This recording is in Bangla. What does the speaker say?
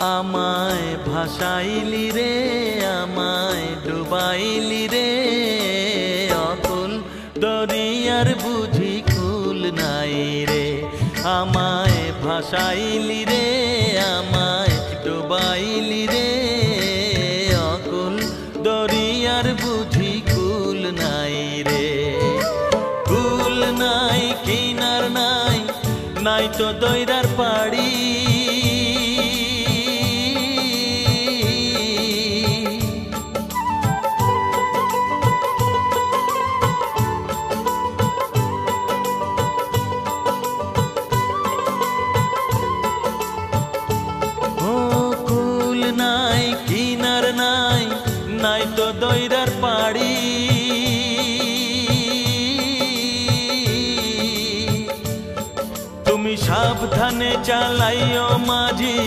আমায় ভাসাইলি রে আমায় ডুবাইলি রে অকুল দরিয়ার বুঝি কুল নাই রে আমায় ভাসাইলি রে আমায় ডুবাইলি রে অকুল দরিয়ার বুঝি কুল নাই রে কুল নাই কিনার নাই নাই তো দইরার পাড়ি নাই কিনার নাই নাই তো দইরার পাড়ি তুমি সাবধানে চালাইও মাঝি